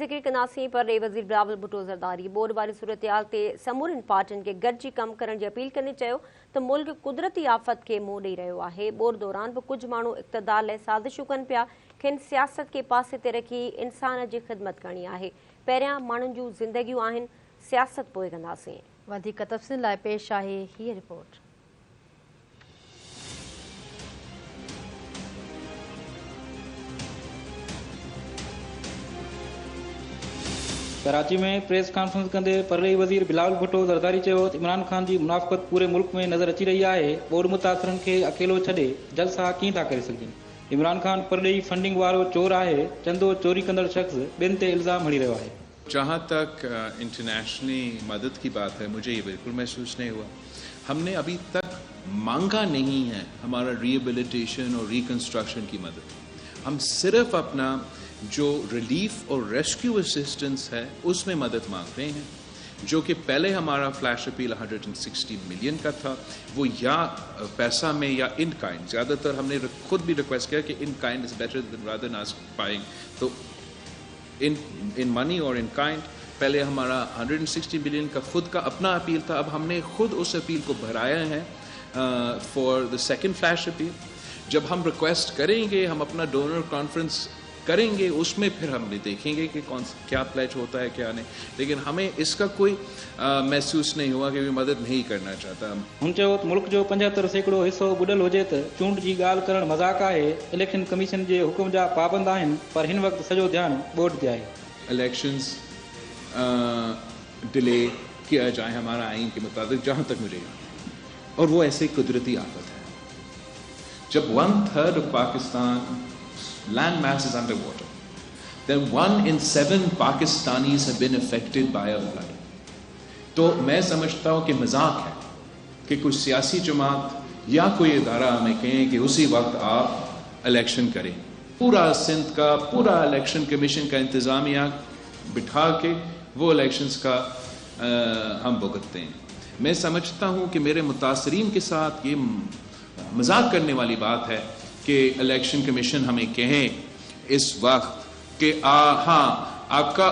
ذکر کناسی پر وزیر بلاول بھٹو زرداری بورڈ والی صورتحال تے سمورن پارٹن کے گڈجی کم کرن کی اپیل کرنی چیو تو ملک قدرتی آفت کے منہ ڈی رہو ہے. بورڈ دوران بھی کچھ مانو اقتدار لئے سازشوں کن پیا کھن سیاست کے پاسے تے رکھی انسان کی خدمت کرنی ہے. پہریاں مانن جو زندگیوں آہن سیاست پوئے کناسیں. ودھیک تفصیل لائے پیش ہے یہ رپورٹ. کراچی میں پریس کانفرنس کندے پرلئی وزیر بلاول بھٹو زرداری چیو عمران خان کی منافقت پورے ملک میں نظر اچی رہی ہے. بورڈ متاثرن کے اکیلو چھڈے جلسہ کیں تھا کرے سگھن. عمران خان پرلئی فنڈنگ وارو چور ہے. چندو چوری کندڑ شخص بین تے الزام ہڑی رہا ہے. جہاں تک انٹرنیشنلی مدد کی بات ہے مجھے یہ بالکل محسوس نہیں ہوا. ہم نے ابھی تک مانگا نہیں ہے ہمارا ریہیبلیٹیشن اور ریکنسٹرکشن کی مدد. ہم صرف اپنا جو ریلیف اور ریسکیو اسسٹنس ہے اس میں مدد مانگ رہے ہیں, جو کہ پہلے ہمارا فلیش اپیل 160 ملین کا تھا. وہ یا پیسہ میں یا ان کائنڈ, زیادہ تر ہم نے خود بھی ریکویسٹ کیا کہ in kind is better than rather than ask buying. تو ان منی اور ان کائنڈ پہلے ہمارا 160 ملین کا خود کا اپنا اپیل تھا. اب ہم نے خود اس اپیل کو بھرایا ہے for the second flash appeal. جب ہم ریکویسٹ کریں گے, ہم اپنا ڈونر کانفرنس کریں گے, اس میں پھر ہم دیکھیں گے کہ کیا پلیج ہوتا ہے کیا نہیں. لیکن ہمیں اس کا کوئی محسوس نہیں ہوا کہ مدد نہیں کرنا چاہتا. ہن چیو ملک جو 75% حصو بڈل ہوجے تو چونڈ کی گال کرن مذاق ہے. الیکشن کمیشن کے حکم جا پابند آہن پر ہن وقت سجو دھیان بورڈ تے ہے. الیکشنز ڈیلے کیا جائے ہمارا آئین کے مطابق جہاں تک ملے گا, اور وہ ایسے قدرتی آفت ہے. جب 1/3 of Pakistan land mass is under water, then 1 in 7 Pakistanis have been affected by a flood. تو میں سمجھتا ہوں کہ مذاق ہے کہ کچھ سیاسی جماعت یا کوئی ادارہ ہمیں کہیں کہ اسی وقت آپ الیکشن کریں. پورا سندھ کا پورا الیکشن کمیشن کا انتظامیہ بٹھا کے وہ الیکشنز کا ہم بھگتتے ہیں. میں سمجھتا ہوں کہ میرے متاثرین کے ساتھ یہ مذاق کرنے والی بات ہے کہ الیکشن کمیشن ہمیں کہیں اس وقت کہ ہاں آپ کا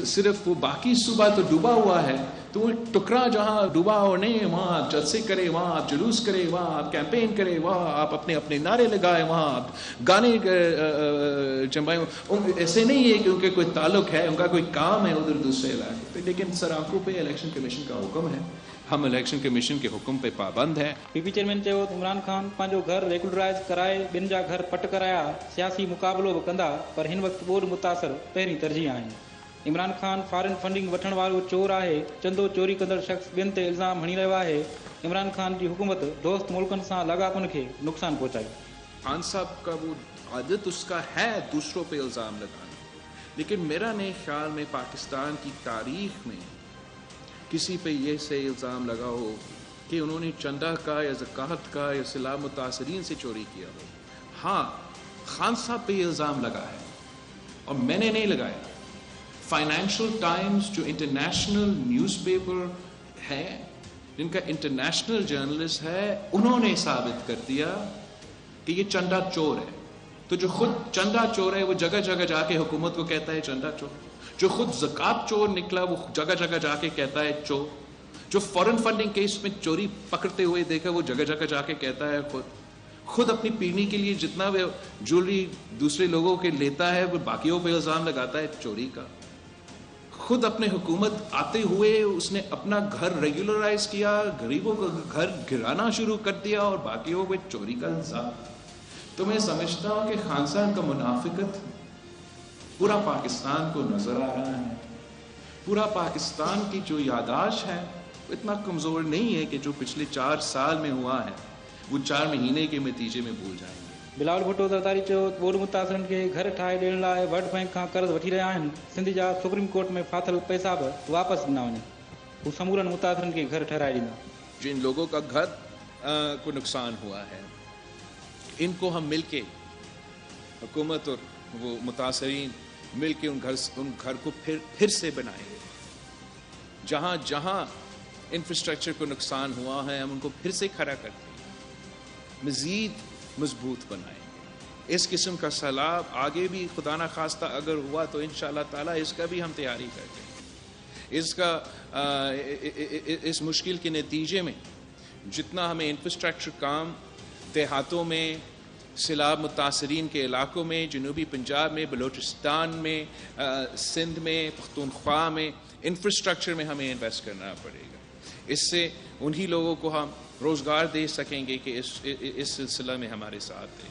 صرف وہ باقی صوبہ تو ڈوبا ہوا ہے, تو وہ ٹکڑا جہاں ڈوبا ہو نہیں وہاں آپ جلسے کرے, وہاں آپ جلوس کرے, وہاں آپ کیمپین کرے, وہاں آپ اپنے اپنے نعرے لگائے, وہاں آپ گانے چمبائے. ایسے نہیں ہے کہ ان کے کوئی تعلق ہے, ان کا کوئی کام ہے ادھر دوسرے علاقے پہ, لیکن سر آنکھوں پہ الیکشن کمیشن کا حکم ہے. ہم الیکشن کمیشن کے حکم پہ پابند ہیں. پی پی چیئرمین چیو عمران خان پانچو گھر ریگولرائز کرائے بن جا گھر پٹ کرایا. سیاسی مقابلو بھی کندا پر ہن وقت بورڈ متاثر پہری ترجیح آئیں. عمران خان فارن فنڈنگ وٹھن وارو چور ہے. چندو چوری کندڑ شخص بین تے الزام ہنی رہا ہے. عمران خان کی حکومت دوست ملکن سے لگاپن کے نقصان پہنچائی. خان صاحب کا وہ عادت اس کا ہے دوسروں پہ الزام لگانا, لیکن میرا نہیں خیال میں پاکستان کی تاریخ میں کسی پہ یہ سے الزام لگا ہو کہ انہوں نے چندہ کا یا زکوٰۃ کا یا سلاح متاثرین سے چوری کیا ہو. ہاں خان صاحب پہ یہ الزام لگا ہے اور میں نے نہیں لگایا. فائنینشیل ٹائمز جو انٹرنیشنل نیوز پیپر ہے, جن کا انٹرنیشنل جرنلسٹ ہے, انہوں نے ثابت کر دیا کہ یہ چندہ چور ہے. تو جو خود چندہ چور ہے وہ جگہ جگہ جا کے حکومت کو کہتا ہے چندہ چور. جو خود زکوٰۃ چور نکلا وہ جگہ جگہ جا کے کہتا ہے چور. جو فورن فنڈنگ کیس میں چوری پکڑتے ہوئے دیکھا وہ جگہ جگہ جا کے کہتا ہے خود اپنی پیڑھی کے لیے جتنا وہ جویلری دوسرے لوگوں کے لیتا ہے وہ باقیوں پہ الزام لگاتا ہے چوری کا. خود اپنے حکومت آتے ہوئے اس نے اپنا گھر ریگولرائز کیا, غریبوں کا گھر گرانا شروع کر دیا اور باقیوں پہ چوری کا الزام. تو میں سمجھتا ہوں کہ خان صاحب کا منافقت پورا پاکستان کو نظر آ رہا ہے. پورا پاکستان کی جو یاداشت ہے اتنا کمزور نہیں ہے کہ جو پچھلے 4 سال میں ہوا ہے وہ 4 مہینے کے نتیجے میں بھول جائیں گے. بلاول بھٹو زرداری چیو بورڈ متاثرن کے گھر ٹھائے ڈیڻ لائے ورلڈ بینک کا قرض وٹھی رہا آهن. سندھ جا سپریم کورٹ میں فاٿل پیسا بھی واپس ڏنا وڃن. وہ سمورن متاثرن کے گھر ٹھہرائے ڏيندا. جن لوگوں کا گھر کو نقصان ہوا ہے ان کو ہم مل کے حکومت اور وہ متاثرین مل کے ان گھر کو پھر سے بنائیں گے. جہاں جہاں انفراسٹرکچر کو نقصان ہوا ہے ہم ان کو پھر سے کھڑا کرتے ہیں, مزید مضبوط بنائیں گے. اس قسم کا سیلاب آگے بھی خدا نہ خواستہ اگر ہوا تو انشاءاللہ تعالیٰ اس کا بھی ہم تیاری کرتے ہیں. اس مشکل کے نتیجے میں جتنا ہمیں انفراسٹرکچر کام دیہاتوں میں، سیلاب متاثرین کے علاقوں میں، جنوبی پنجاب میں، بلوچستان میں، سندھ میں، پختونخوا میں، انفراسٹرکچر میں ہمیں انویسٹ کرنا پڑے گا. اس سے انہی لوگوں کو ہم روزگار دے سکیں گے کہ اس سلسلہ میں ہمارے ساتھ دیں.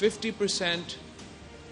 50%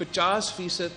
50%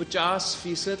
50%